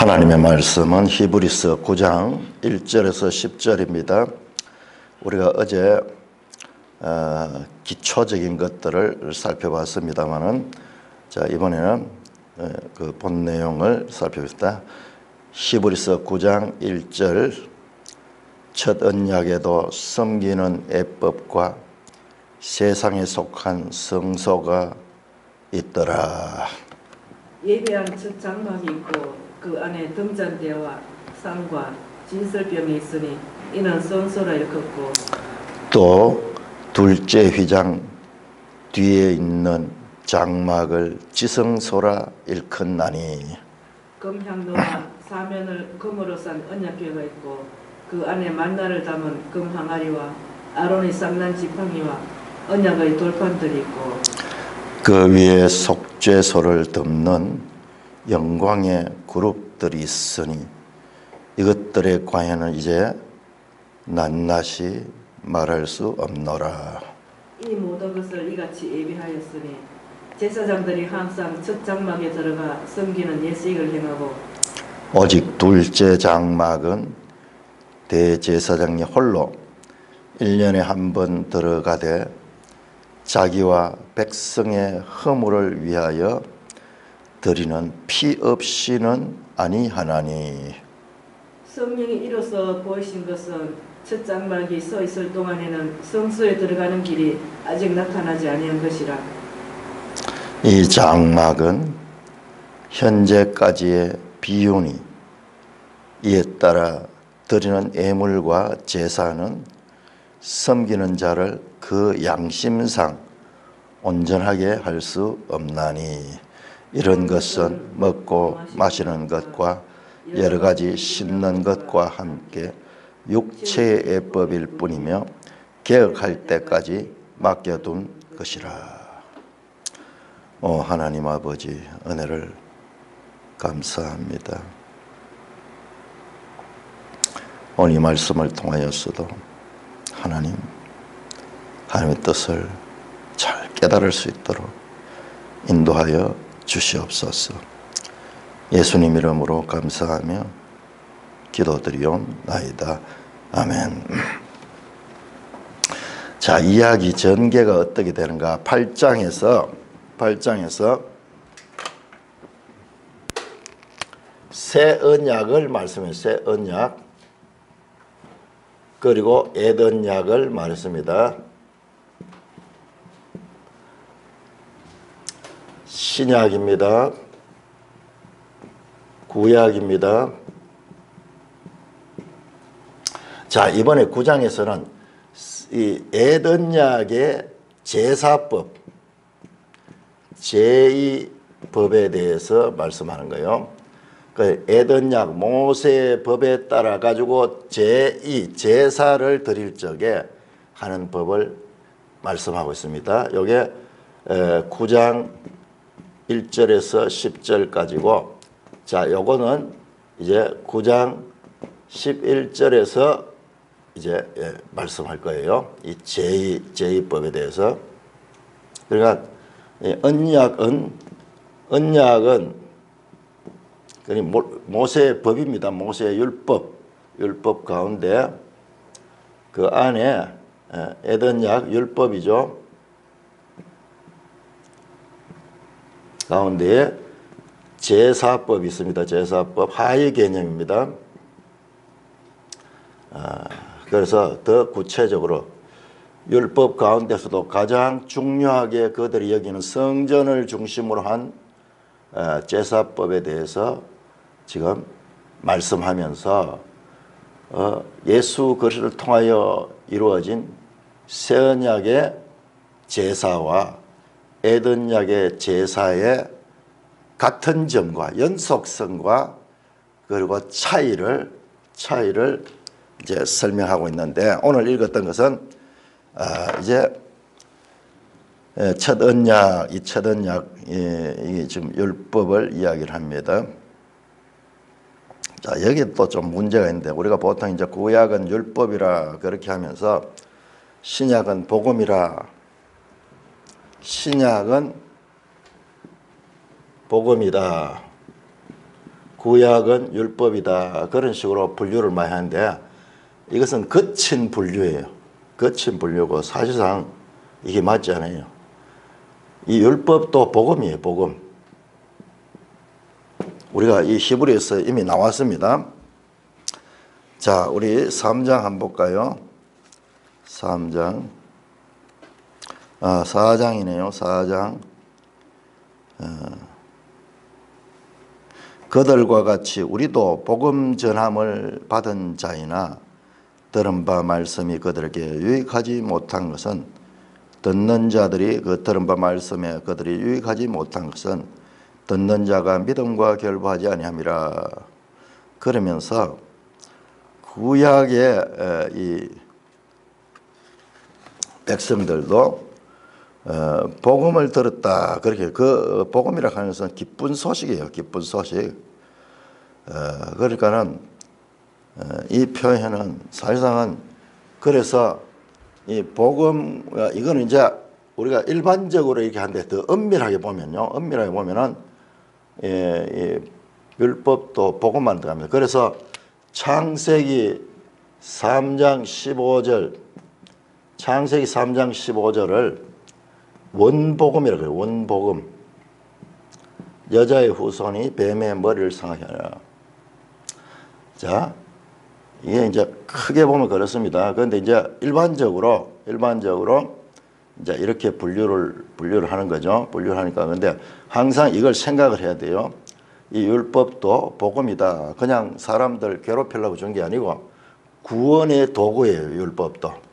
하나님의 말씀은 히브리서 9장 1절에서 10절입니다. 우리가 어제 기초적인 것들을 살펴봤습니다만은 이번에는 그 본 내용을 살펴보겠습니다. 히브리서 9장 1절 첫 언약에도 섬기는 예법과 세상에 속한 성소가 있더라. 예배한 첫 장막이 있고 그 안에 등잔대와 상과 진설병이 있으니 이는 성소라 일컫고, 또 둘째 휘장 뒤에 있는 장막을 지성소라 일컫나니, 금향로와 사면을 금으로 싼 언약궤가 있고 그 안에 만나를 담은 금 항아리와 아론의 쌍난 지팡이와 언약의 돌판들이 있고, 그 위에 속죄소를 덮는 영광의 그룹들이 있으니 이것들의 관여는 이제 낱낱이 말할 수 없노라. 이 모든 것을 이같이 예비하였으니 제사장들이 항상 첫 장막에 들어가 섬기는 예식을 행하고, 오직 둘째 장막은 대제사장이 홀로 1년에 한 번 들어가되 자기와 백성의 허물을 위하여 드리는 피 없이는 아니하나니, 성령이 이로써 보이신 것은 첫 장막이 서 있을 동안에는 성소에 들어가는 길이 아직 나타나지 아니한 것이라. 이 장막은 현재까지의 비유니 이에 따라 드리는 예물과 제사는 섬기는 자를 그 양심상 온전하게 할 수 없나니, 이런 것은 먹고 마시는 것과 여러 가지 씻는 것과 함께 육체의 예법일 뿐이며 개혁할 때까지 맡겨둔 것이라. 하나님 아버지, 은혜를 감사합니다. 오늘 이 말씀을 통하여서도 하나님의 뜻을 잘 깨달을 수 있도록 인도하여 주시옵소서. 예수님 이름으로 감사하며 기도드리옵나이다. 아멘. 자, 이야기 전개가 어떻게 되는가? 8장에서 새 언약을 말씀해요. 새 언약. 그리고 옛 언약을 말했습니다. 신약입니다. 구약입니다. 자, 이번에 9장에서는 이 옛 언약의 제사법, 제2법에 대해서 말씀하는 거예요. 그 옛 언약 모세의 법에 따라 가지고 제2 제사를 드릴 적에 하는 법을 말씀하고 있습니다. 요게 9장 1절에서 10절까지고, 자, 요거는 이제 9장 11절에서 이제 말씀할 거예요. 이 제2법에 대해서. 그러니까 언약은 모세의 법입니다. 모세의 율법 가운데 그 안에 옛 언약 율법이죠. 가운데에 제사법이 있습니다. 제사법 하위 개념입니다. 그래서 더 구체적으로 율법 가운데서도 가장 중요하게 그들이 여기는 성전을 중심으로 한 제사법에 대해서 지금 말씀하면서 예수 그리스도를 통하여 이루어진 새 언약의 제사와 옛 언약의 제사의 같은 점과 연속성과 그리고 차이를 이제 설명하고 있는데, 오늘 읽었던 것은 이제 첫 언약, 이 지금 율법을 이야기를 합니다. 자, 여기 또 좀 문제가 있는데, 우리가 보통 이제 구약은 율법이라 그렇게 하면서 신약은 복음이라, 신약은 복음이다. 구약은 율법이다. 그런 식으로 분류를 많이 하는데 이것은 거친 분류예요. 거친 분류고 사실상 이게 맞지 않아요. 이 율법도 복음이에요. 복음. 우리가 이 히브리에서 이미 나왔습니다. 자, 우리 3장 한번 볼까요? 3장. 4장이네요. 4장. 그들과 같이 우리도 복음 전함을 받은 자이나 들은 바 말씀이 그들에게 유익하지 못한 것은 듣는 자들이 그 들은 바 말씀에 그들이 유익하지 못한 것은 듣는 자가 믿음과 결부하지 아니함이라. 그러면서 구약의 이 백성들도 복음을 들었다. 그렇게 그 복음이라고 하는 것은 기쁜 소식이에요. 기쁜 소식. 그러니까는 이 표현은 사실상은 그래서 이 복음 이거는 이제 우리가 일반적으로 이렇게 하는데 더 엄밀하게 보면요. 엄밀하게 보면은 이 율법도 복음만 들어갑니다. 그래서 창세기 3장 15절 창세기 3장 15절을 원복음이라고 해요. 원복음. 여자의 후손이 뱀의 머리를 상하게 하라. 자, 이게 이제 크게 보면 그렇습니다. 그런데 이제 일반적으로 이제 이렇게 분류를 하는 거죠. 분류를 하니까. 근데 항상 이걸 생각을 해야 돼요. 이 율법도 복음이다. 그냥 사람들 괴롭히려고 준 게 아니고 구원의 도구예요. 율법도.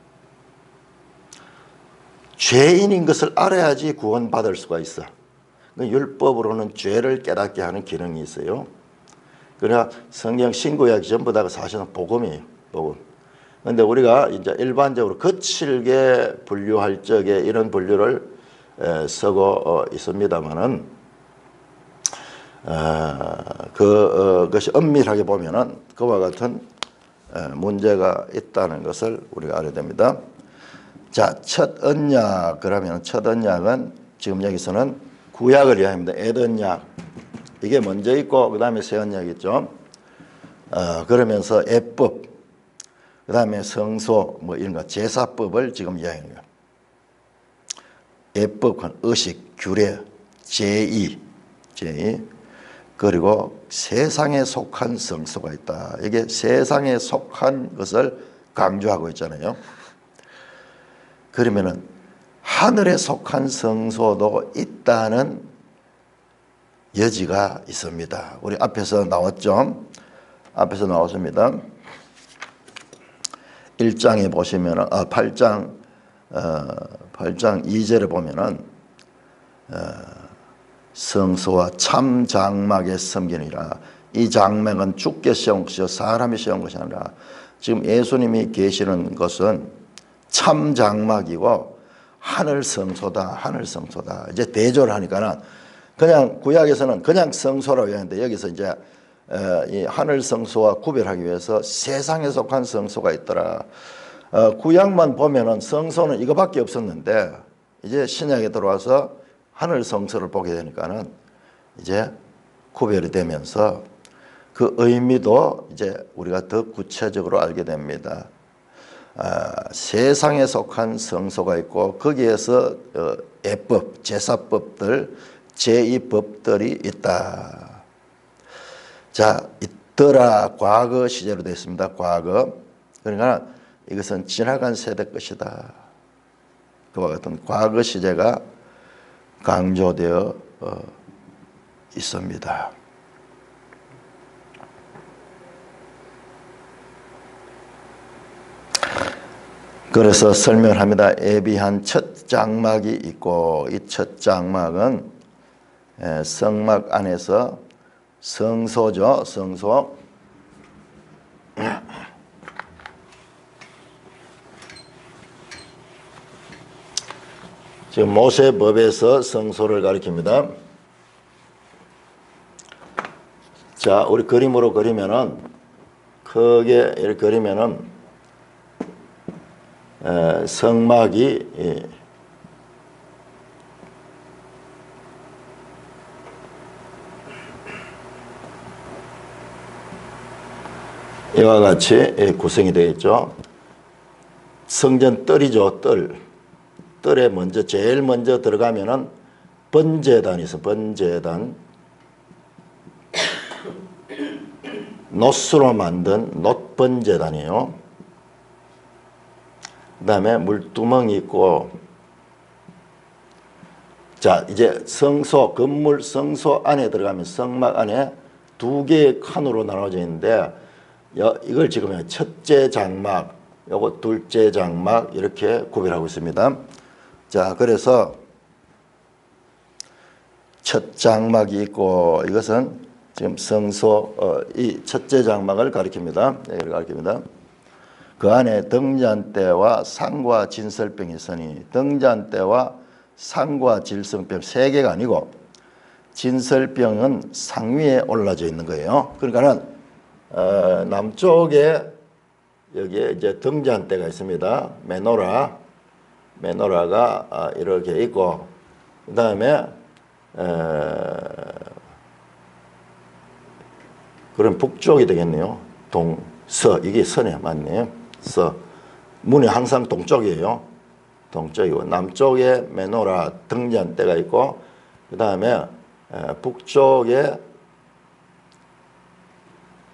죄인인 것을 알아야지 구원받을 수가 있어. 율법으로는 죄를 깨닫게 하는 기능이 있어요. 그러나 성경 신구약이 전부 다가 사실은 복음이에요. 복음. 그런데 우리가 이제 일반적으로 거칠게 분류할 적에 이런 분류를 쓰고 있습니다만은 그것이 엄밀하게 보면은 그와 같은 문제가 있다는 것을 우리가 알아야 됩니다. 자, 첫 언약. 그러면 첫 언약은 지금 여기서는 구약을 이야기합니다. 에덴약. 이게 먼저 있고 그 다음에 새 언약이 있죠. 그러면서 예법, 그 다음에 성소 뭐 이런 거 제사법을 지금 이야기하는 거예요. 예법은 의식, 규례, 제의, 그리고 세상에 속한 성소가 있다. 이게 세상에 속한 것을 강조하고 있잖아요. 그러면은 하늘에 속한 성소도 있다는 여지가 있습니다. 우리 앞에서 나왔죠? 앞에서 나왔습니다. 1장에 보시면은 8장 2절에 보면은 성소와 참 장막에 섬기니라. 이 장막은 주께 세운 것이요 사람이 세운 것이 아니라 지금 예수님이 계시는 것은 참 장막이고 하늘 성소다. 하늘 성소다. 이제 대조를 하니까는 그냥 구약에서는 그냥 성소라고 하는데 여기서 이제 이 하늘 성소와 구별하기 위해서 세상에 속한 성소가 있더라. 구약만 보면은 성소는 이거밖에 없었는데 이제 신약에 들어와서 하늘 성소를 보게 되니까는 이제 구별이 되면서 그 의미도 이제 우리가 더 구체적으로 알게 됩니다. 세상에 속한 성소가 있고 거기에서 예법, 제사법들, 제2법들이 있다. 자, 있더라. 과거 시제로 되어 있습니다. 과거. 그러니까 이것은 지나간 세대 것이다. 그와 같은 과거 시제가 강조되어 있습니다. 그래서 설명을 합니다. 예비한 첫 장막이 있고 이 첫 장막은 성막 안에서 성소죠. 성소. 지금 모세법에서 성소를 가리킵니다. 자, 우리 그림으로 그리면은 크게 이렇게 그리면은 성막이 이와 같이 구성이 되어 있죠. 성전 뜰이죠. 뜰에 먼저 제일 먼저 들어가면은 번제단이 있어. 번제단. 놋으로 만든 놋번제단이에요. 그 다음에 물두멍이 있고, 자, 이제 성소, 건물 성소 안에 들어가면 성막 안에 두 개의 칸으로 나눠져 있는데, 이걸 지금 첫째 장막, 요거 둘째 장막 이렇게 구별하고 있습니다. 자, 그래서 첫 장막이 있고, 이것은 지금 성소, 이 첫째 장막을 가리킵니다. 여기를 가리킵니다. 그 안에 등잔대와 상과 진설병이 있으니, 등잔대와 상과 질성병 세 개가 아니고 진설병은 상 위에 올라져 있는 거예요. 그러니까는 남쪽에 여기에 이제 등잔대가 있습니다. 메노라가 이렇게 있고, 그 다음에 그럼 북쪽이 되겠네요. 동서, 이게 서네, 맞네요. 서. 문이 항상 동쪽이에요. 동쪽이고, 남쪽에 메노라 등잔대가 있고, 그 다음에 북쪽에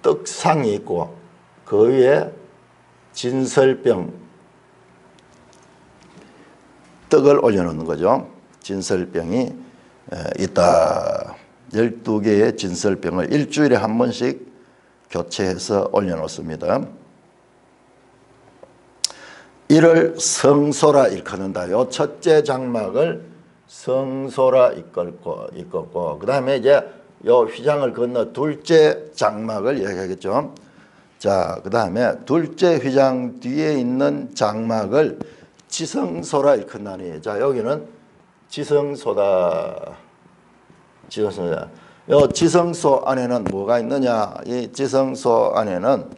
떡상이 있고, 그 위에 진설병, 떡을 올려놓는 거죠. 진설병이 있다. 12개의 진설병을 일주일에 한 번씩 교체해서 올려놓습니다. 이를 성소라 일컫는다. 요 첫째 장막을 성소라 이끌고, 그 다음에 이제 요 휘장을 건너 둘째 장막을 얘기하겠죠. 자, 그 다음에 둘째 휘장 뒤에 있는 장막을 지성소라 일컫나니. 자, 여기는 지성소다. 지성소다. 요 지성소 안에는 뭐가 있느냐? 이 지성소 안에는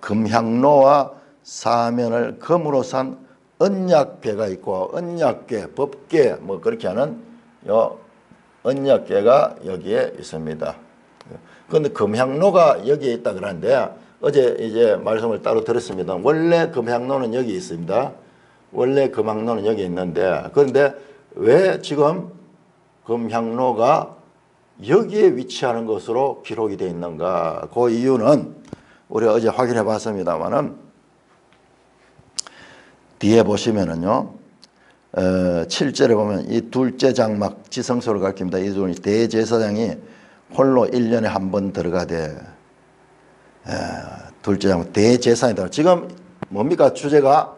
금향로와 사면을 금으로 산 언약궤가 있고, 언약궤, 법궤 뭐 그렇게 하는 요 언약궤가 여기에 있습니다. 그런데 금향로가 여기에 있다 그러는데, 어제 이제 말씀을 따로 들었습니다. 원래 금향로는 여기 있습니다. 원래 금향로는 여기 있는데, 그런데 왜 지금 금향로가 여기에 위치하는 것으로 기록이 되어 있는가? 그 이유는 우리가 어제 확인해 봤습니다만은, 뒤에 보시면은요, 7절에 보면 이 둘째 장막 지성소를 가리킵니다. 이 둘이 대제사장이 홀로 1년에 한 번 들어가되, 둘째 장막 대제사장이다. 지금 뭡니까? 주제가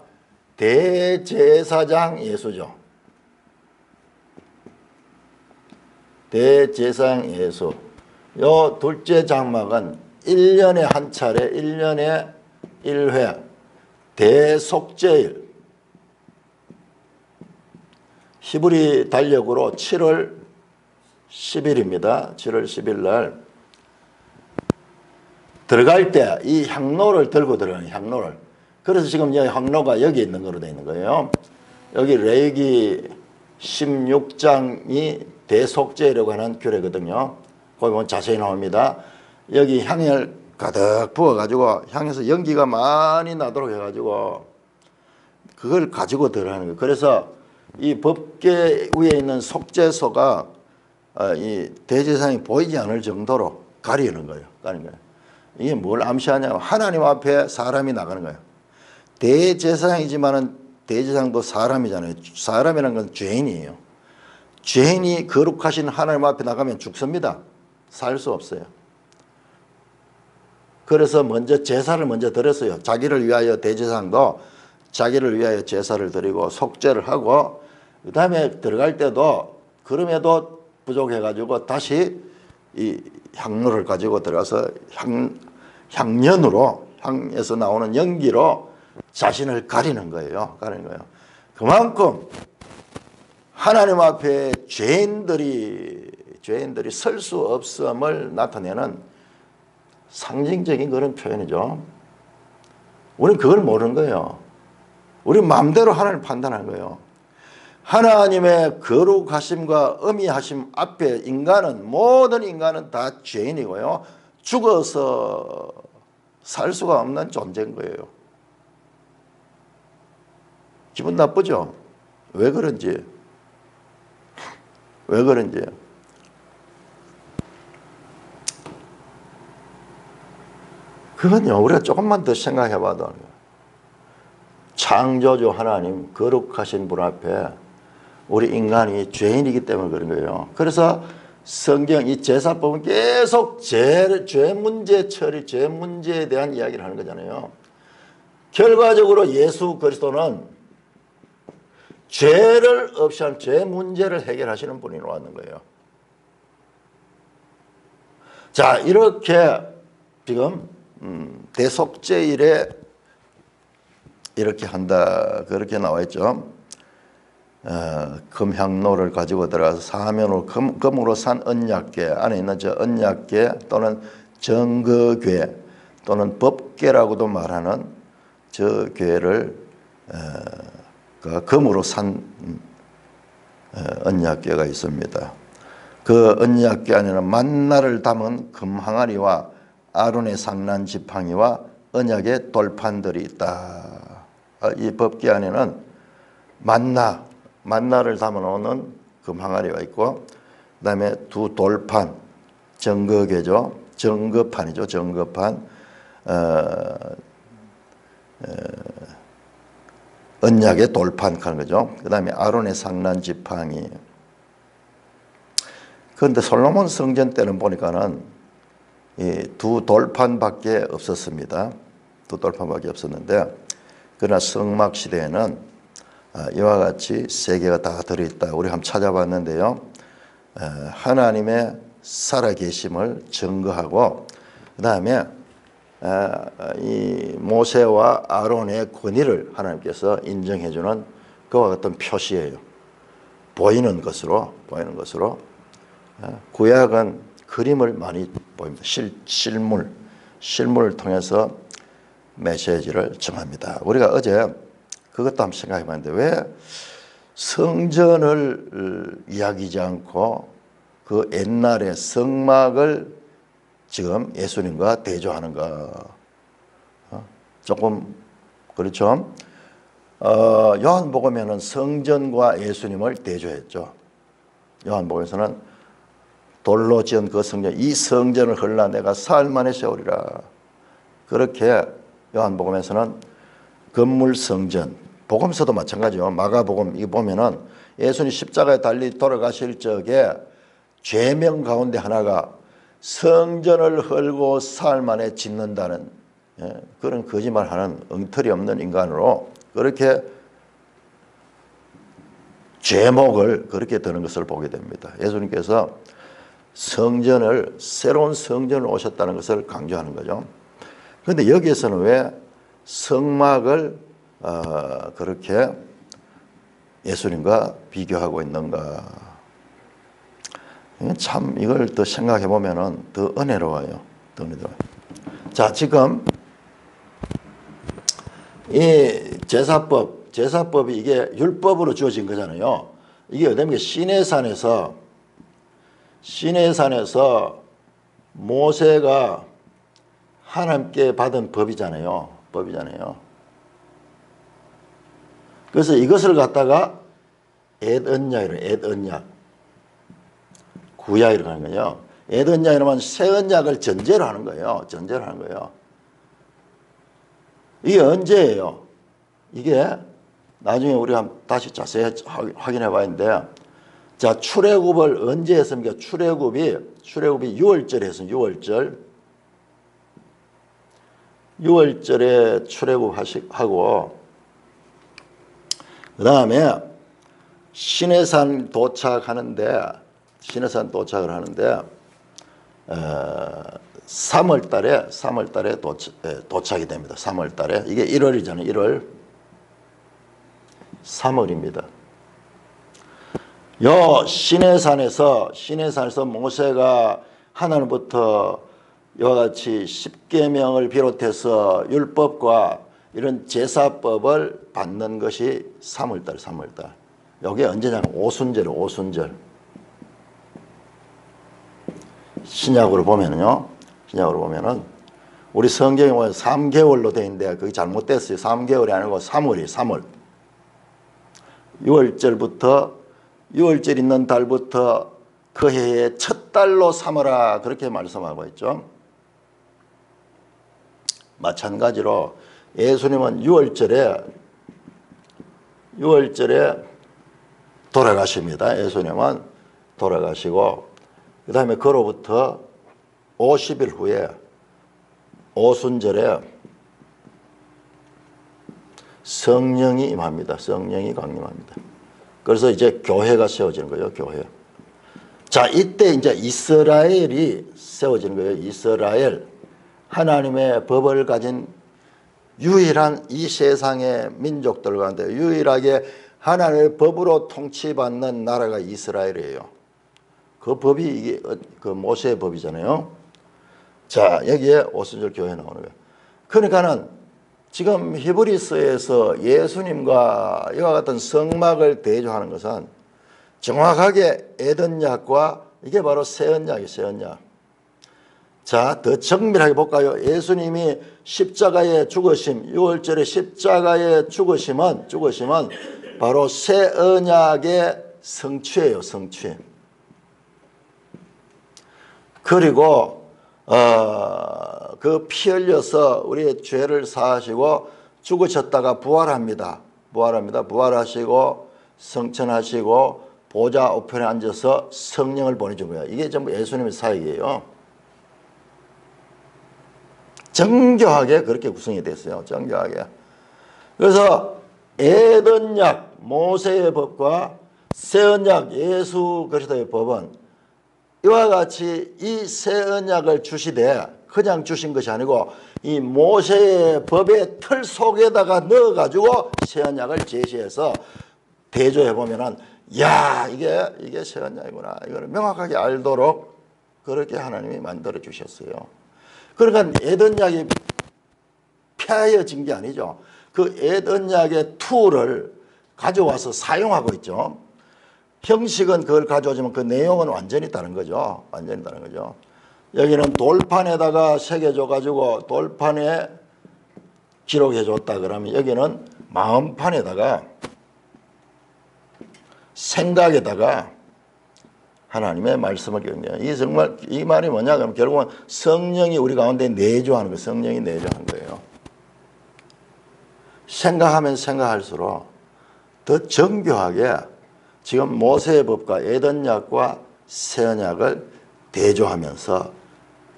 대제사장 예수죠. 대제사장 예수. 요 둘째 장막은 1년에 한 차례, 1년에 1회 대속죄일, 히브리 달력으로 7월 10일입니다. 7월 10일 날 들어갈 때 이 향로를 들고 들어가는 향로를. 그래서 지금 여기 향로가 여기 있는 거로 되어 있는 거예요. 여기 레위기 16장이 대속죄라고 하는 규례거든요. 거기 보면 자세히 나옵니다. 여기 향을 가득 부어가지고 향에서 연기가 많이 나도록 해가지고 그걸 가지고 들어가는 거예요. 그래서 이 법궤 위에 있는 속죄소가 이 대제사장이 보이지 않을 정도로 가리는 거예요. 이게 뭘 암시하냐면 하나님 앞에 사람이 나가는 거예요. 대제사장이지만은 대제사장도 사람이잖아요. 사람이라는 건 죄인이에요. 죄인이 거룩하신 하나님 앞에 나가면 죽습니다. 살 수 없어요. 그래서 먼저 제사를 먼저 드렸어요. 자기를 위하여 대제사장도 자기를 위하여 제사를 드리고 속죄를 하고, 그 다음에 들어갈 때도 그럼에도 부족해가지고 다시 이 향로를 가지고 들어가서 향연으로, 향에서 나오는 연기로 자신을 가리는 거예요. 그만큼 하나님 앞에 죄인들이 설 수 없음을 나타내는 상징적인 그런 표현이죠. 우리는 그걸 모르는 거예요. 우리 마음대로 하나님을 판단하는 거예요. 하나님의 거룩하심과 엄의하심 앞에 모든 인간은 다 죄인이고요. 죽어서 살 수가 없는 존재인 거예요. 기분 나쁘죠? 왜 그런지. 왜 그런지. 그건요, 우리가 조금만 더 생각해 봐도 창조주 하나님, 거룩하신 분 앞에 우리 인간이 죄인이기 때문에 그런 거예요. 그래서 성경 이 제사법은 계속 죄 문제 처리, 죄 문제에 대한 이야기를 하는 거잖아요. 결과적으로 예수 그리스도는 죄를 없이 한 죄 문제를 해결하시는 분이 나왔는 거예요. 자, 이렇게 지금 대속죄일에 이렇게 한다 그렇게 나와 있죠. 금향로를 가지고 들어가서 사면으로 금으로 산 언약궤 안에 있는 저 언약궤 또는 정거궤 또는 법궤라고도 말하는 저 궤를 그 금으로 산 언약궤가 있습니다. 그 언약궤 안에는 만나를 담은 금항아리와 아론의 상난 지팡이와 언약의 돌판들이 있다. 이 법궤 안에는 만나를 담아놓는 금항아리가 있고, 그 다음에 두 돌판, 정거궤죠. 정거판이죠. 정거판. 언약의 돌판 하는 거죠. 그 다음에 아론의 상난 지팡이. 그런데 솔로몬 성전 때는 보니까는 이 두 돌판밖에 없었습니다. 두 돌판밖에 없었는데, 그러나 성막 시대에는 이와 같이 세 개가 다 들어있다. 우리 한번 찾아봤는데요. 하나님의 살아계심을 증거하고, 그 다음에 이 모세와 아론의 권위를 하나님께서 인정해주는 그와 같은 표시예요. 보이는 것으로. 구약은 그림을 많이 보입니다. 실물을 통해서 메시지를 정합니다. 우리가 어제 그것도 한번 생각해 봤는데, 왜 성전을 이야기하지 않고 그 옛날의 성막을 지금 예수님과 대조하는가? 조금 그렇죠? 요한복음에는 성전과 예수님을 대조했죠. 요한복음에서는 돌로 지은 그 성전, 이 성전을 헐라 내가 사흘 만에 세우리라. 그렇게 요한복음에서는 건물 성전, 복음서도 마찬가지요. 마가복음 이 보면은 예수님 십자가에 달리 돌아가실 적에 죄명 가운데 하나가 성전을 헐고 사흘 만에 짓는다는 그런 거짓말하는 엉터리 없는 인간으로 그렇게 죄목을 그렇게 드는 것을 보게 됩니다. 예수님께서 새로운 성전을 오셨다는 것을 강조하는 거죠. 그런데 여기에서는 왜 성막을 그렇게 예수님과 비교하고 있는가? 참 이걸 더 생각해 보면은 더 은혜로워요. 자, 지금 이 제사법이 이게 율법으로 주어진 거잖아요. 이게 어디입니까? 시내산에서 모세가 하나님께 받은 법이잖아요. 그래서 이것을 갖다가 앳언약 구약이라고 하는 거예요. 앳언약이라면 새 언약을 전제로 하는 거예요. 이게 언제예요? 이게 나중에 우리가 다시 자세히 확인해 봐야 하는데, 자, 출애굽을 언제 했습니까? 출애굽이 6월절에 했습니다. 6월절에 출애굽하고, 그 다음에 시내산 도착을 하는데 3월달에 도착이 됩니다. 3월달에 이게 1월이잖아요. 1월 3월입니다. 요 시내산에서 모세가 하나님부터 이와 같이 십계명을 비롯해서 율법과 이런 제사법을 받는 것이 3월달. 이게 언제냐면 오순절. 신약으로 보면요. 신약으로 보면은 우리 성경에 보면 3개월로 되어 있는데 그게 잘못됐어요. 3개월이 아니고 3월이 3월. 6월절 있는 달부터 그 해의 첫 달로 삼으라 그렇게 말씀하고 있죠. 마찬가지로 예수님은 6월절에 돌아가십니다. 예수님은 돌아가시고 그 다음에 그로부터 50일 후에 오순절에 성령이 임합니다. 성령이 강림합니다. 그래서 이제 교회가 세워지는 거예요. 교회. 자, 이때 이제 이스라엘이 세워지는 거예요. 이스라엘. 하나님의 법을 가진 유일한 이 세상의 민족들 가운데 유일하게 하나님의 법으로 통치받는 나라가 이스라엘이에요. 그 법이 이게 그 모세의 법이잖아요. 자, 여기에 오순절 교회 나오는 거예요. 그러니까는 지금 히브리서에서 예수님과 이와 같은 성막을 대조하는 것은 정확하게 에덴약과 이게 바로 새 언약이에요. 새 언약. 자, 더 정밀하게 볼까요? 예수님이 십자가에 죽으심, 6월절에 십자가에 죽으심은 바로 새 언약의 성취예요. 성취. 그리고 그 피 흘려서 우리의 죄를 사하시고 죽으셨다가 부활합니다. 부활하시고 성천하시고 보좌 우편에 앉아서 성령을 보내준 거예요. 이게 전부 예수님의 사역이에요. 정교하게 그렇게 구성이 됐어요. 정교하게. 그래서 에덴약 모세의 법과 새 언약 예수 그리스도의 법은 이와 같이 이 새 언약을 주시되 그냥 주신 것이 아니고 이 모세의 법의 틀 속에다가 넣어가지고 새 언약을 제시해서 대조해 보면은 야 이게 새 언약이구나 이거를 명확하게 알도록 그렇게 하나님이 만들어 주셨어요. 그러니까 에덴약이 폐하여진 게 아니죠. 그 에덴약의 툴을 가져와서 사용하고 있죠. 형식은 그걸 가져오지만 그 내용은 완전히 다른 거죠. 완전히 다른 거죠. 여기는 돌판에다가 새겨줘가지고 돌판에 기록해줬다 그러면 여기는 마음판에다가 생각에다가 하나님의 말씀을 기억해요. 이게 정말 이 말이 뭐냐 그러면 결국은 성령이 우리 가운데 내주하는 거예요. 성령이 내주하는 거예요. 생각하면 생각할수록 더 정교하게 지금 모세의 법과 에덴약과 새 언약을 대조하면서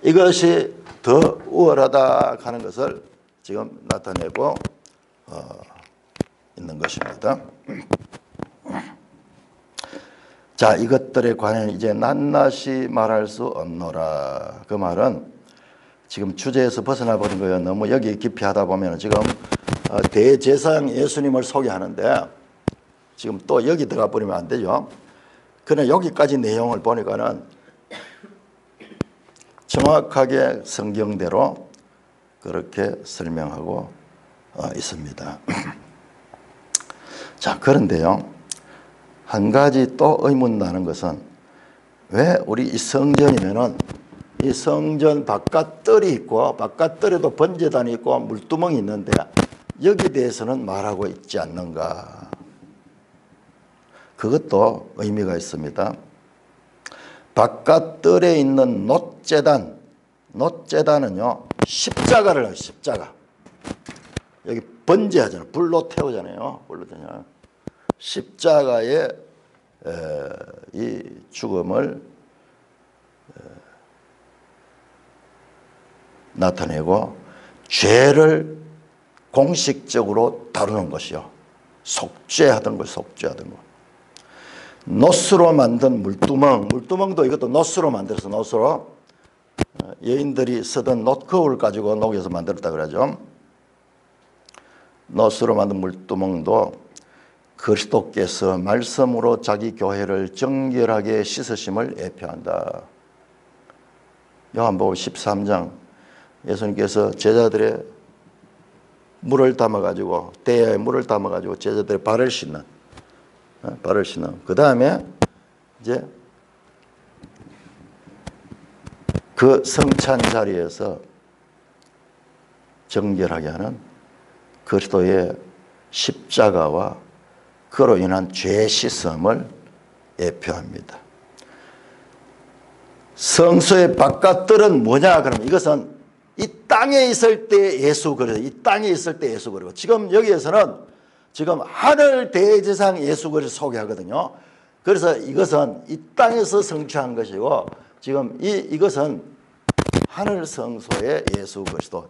이것이 더 우월하다 하는 것을 지금 나타내고 있는 것입니다. 자, 이것들에 관해 이제 낱낱이 말할 수 없노라. 그 말은 지금 주제에서 벗어나 버린 거예요. 너무 여기 깊이 하다 보면 지금 대제사장 예수님을 소개하는데 지금 또 여기 들어가 버리면 안 되죠. 그러나 여기까지 내용을 보니까는 정확하게 성경대로 그렇게 설명하고 있습니다. 자, 그런데요. 한 가지 또 의문 나는 것은 왜 우리 이 성전이면은 이 성전 바깥뜰이 있고 바깥뜰에도 번제단이 있고 물두멍이 있는데 여기에 대해서는 말하고 있지 않는가? 그것도 의미가 있습니다. 바깥뜰에 있는 놋제단은요 십자가를 해요. 십자가. 여기 번제하잖아요. 불로 태우잖아요. 불로 태우잖아요. 십자가의 이 죽음을 나타내고 죄를 공식적으로 다루는 것이요. 속죄하던 거, 속죄하던 거. 놋으로 만든 물두멍도 이것도 놋으로 만들어서 놋으로 여인들이 쓰던 놋거울 가지고 녹여서 만들었다 그러죠. 놋으로 만든 물두멍도 그리스도께서 말씀으로 자기 교회를 정결하게 씻으심을 예표한다. 요한복음 13장 예수님께서 제자들의 물을 담아가지고 대야에 물을 담아가지고 제자들의 발을 씻는 그 다음에 이제 그 성찬 자리에서 정결하게 하는 그리스도의 십자가와 그로 인한 죄 씻음을 예표합니다. 성소의 바깥들은 뭐냐? 그러면 이것은 이 땅에 있을 때 예수 그리스도, 이 땅에 있을 때 예수 그리스도. 지금 여기에서는 지금 하늘 대제사장 예수 그리스도 소개하거든요. 그래서 이것은 이 땅에서 성취한 것이고 지금 이것은 하늘 성소의 예수 그리스도,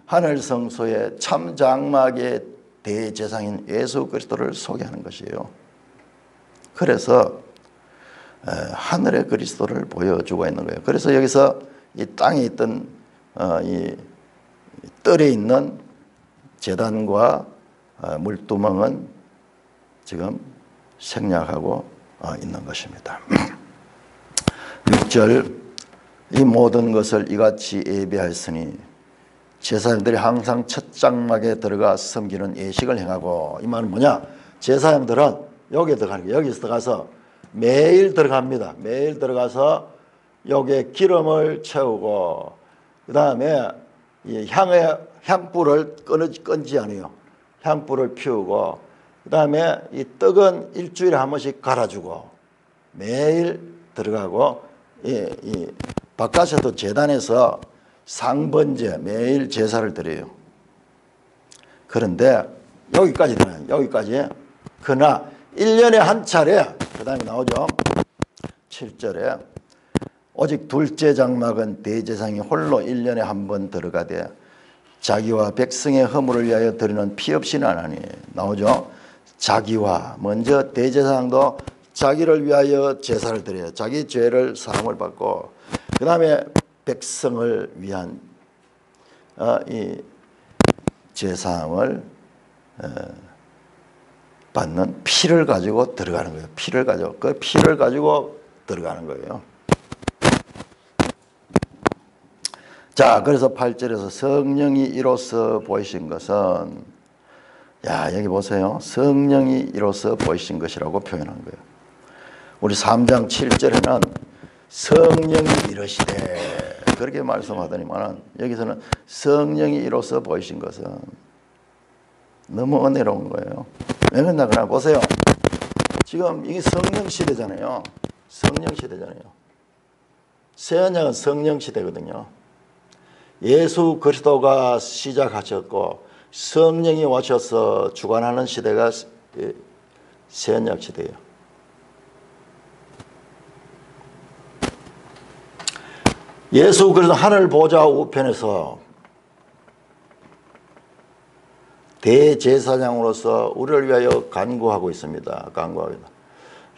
하늘 성소의 참 장막의 대제사장인 예수 그리스도를 소개하는 것이에요. 그래서 하늘의 그리스도를 보여주고 있는 거예요. 그래서 여기서 이 땅에 있던 이 뜰에 있는 제단과 물두멍은 지금 생략하고 있는 것입니다. 6절 이 모든 것을 이같이 예배하였으니 제사장들이 항상 첫 장막에 들어가 섬기는 예식을 행하고, 이 말은 뭐냐? 제사장들은 여기에 들어가는 거예요. 여기서 들어가서 매일 들어갑니다. 매일 들어가서 여기에 기름을 채우고 그 다음에 향불을 끄지 않아요. 향불을 피우고 그 다음에 이 떡은 일주일에 한 번씩 갈아주고 매일 들어가고, 이 바깥에도 제단에서 상번제 매일 제사를 드려요. 그런데 여기까지 들어요. 여기까지. 그러나 1년에 한 차례, 그 다음에 나오죠. 7절에 오직 둘째 장막은 대제사장이 홀로 1년에 한 번 들어가되 자기와 백성의 허물을 위하여 드리는 피 없이는 안 하니. 나오죠. 자기와, 먼저 대제사장도 자기를 위하여 제사를 드려요. 자기 죄를 사함을 받고 그 다음에 백성을 위한 이 제사함을 받는 피를 가지고 들어가는 거예요. 피를 가지고, 그 피를 가지고 들어가는 거예요. 자, 그래서 8절에서 성령이 이로써 보이신 것은, 야, 여기 보세요. 성령이 이로써 보이신 것이라고 표현한 거예요. 우리 3장 7절에는 성령이 이러시되 그렇게 말씀하더니만 여기서는 성령이 이로써 보이신 것은 너무 은혜로운 거예요. 왜 그러나 그러나 보세요. 지금 이게 성령 시대잖아요. 성령 시대잖아요. 새 언약은 성령 시대거든요. 예수 그리스도가 시작하셨고 성령이 오셔서 주관하는 시대가 새 언약 시대예요. 예수 그리스도 하늘 보좌 우편에서 대제사장으로서 우리를 위하여 간구하고 있습니다. 간구합니다.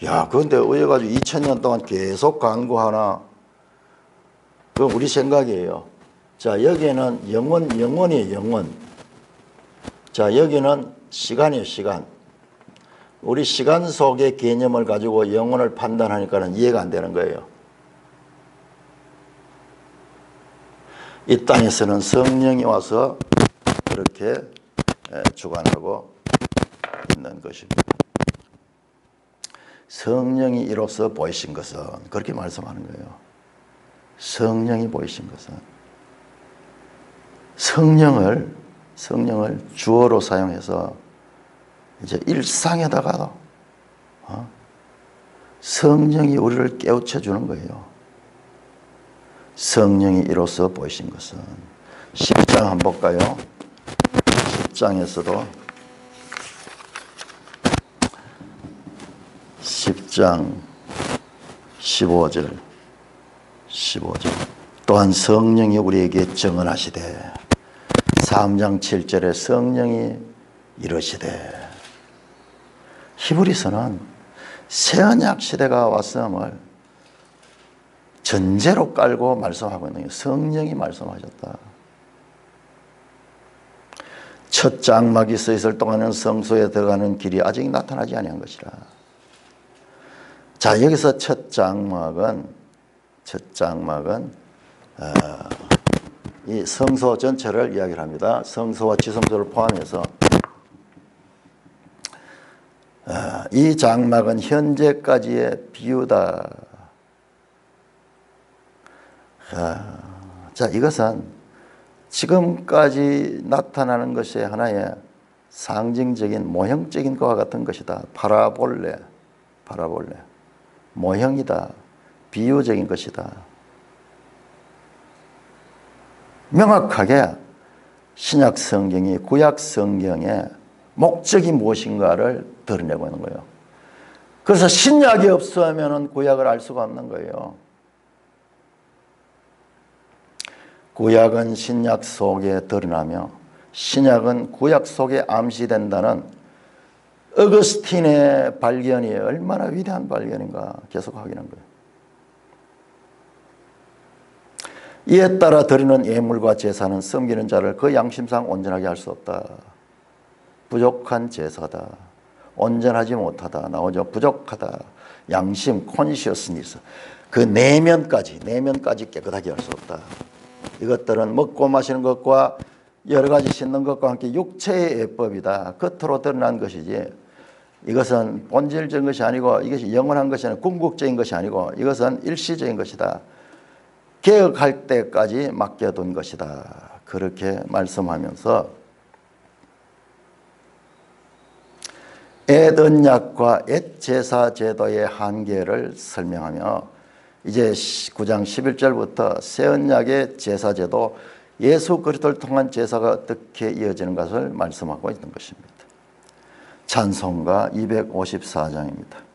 야, 그런데 의해가지고 2000년 동안 계속 간구하나? 그건 우리 생각이에요. 자, 여기에는 영원이에요, 영원. 자, 여기는 시간이에요, 시간. 우리 시간 속의 개념을 가지고 영혼을 판단하니까는 이해가 안 되는 거예요. 이 땅에서는 성령이 와서 그렇게 주관하고 있는 것입니다. 성령이 이로써 보이신 것은, 그렇게 말씀하는 거예요. 성령이 보이신 것은 성령을 주어로 사용해서 이제 일상에다가도 성령이 우리를 깨우쳐 주는 거예요. 성령이 이로써 보이신 것은 10장 한번 볼까요? 10장에서도 10장 15절 또한 성령이 우리에게 증언하시되 3장 7절에 성령이 이르시되. 히브리서는 새언약 시대가 왔음을 전제로 깔고 말씀하고 있는 거예요. 성령이 말씀하셨다. 첫 장막이 서 있을 동안은 성소에 들어가는 길이 아직 나타나지 아니한 것이라. 자, 여기서 첫 장막은 이 성소 전체를 이야기를 합니다. 성소와 지성소를 포함해서 이 장막은 현재까지의 비유다. 자, 이것은 지금까지 나타나는 것이 하나의 상징적인 모형적인 것과 같은 것이다. 파라볼레, 모형이다. 비유적인 것이다. 명확하게 신약 성경이 구약 성경의 목적이 무엇인가를 드러내고 있는 거예요. 그래서 신약이 없으면 구약을 알 수가 없는 거예요. 구약은 신약 속에 드러나며 신약은 구약 속에 암시된다는 어거스틴의 발견이 얼마나 위대한 발견인가 계속 확인한 거예요. 이에 따라 드리는 예물과 제사는 섬기는 자를 그 양심상 온전하게 할 수 없다. 부족한 제사다. 온전하지 못하다. 나오죠. 부족하다. 양심, 콘시어스니스. 그 내면까지 깨끗하게 할 수 없다. 이것들은 먹고 마시는 것과 여러 가지 씻는 것과 함께 육체의 예법이다. 겉으로 드러난 것이지 이것은 본질적인 것이 아니고 이것이 영원한 것이 아니고 궁극적인 것이 아니고 이것은 일시적인 것이다. 개혁할 때까지 맡겨둔 것이다. 그렇게 말씀하면서 앳 언약과 앳 제사 제도의 한계를 설명하며 이제 9장 11절부터 새 언약의 제사 제도 예수 그리스도를 통한 제사가 어떻게 이어지는 것을 말씀하고 있는 것입니다. 찬송가 254장입니다.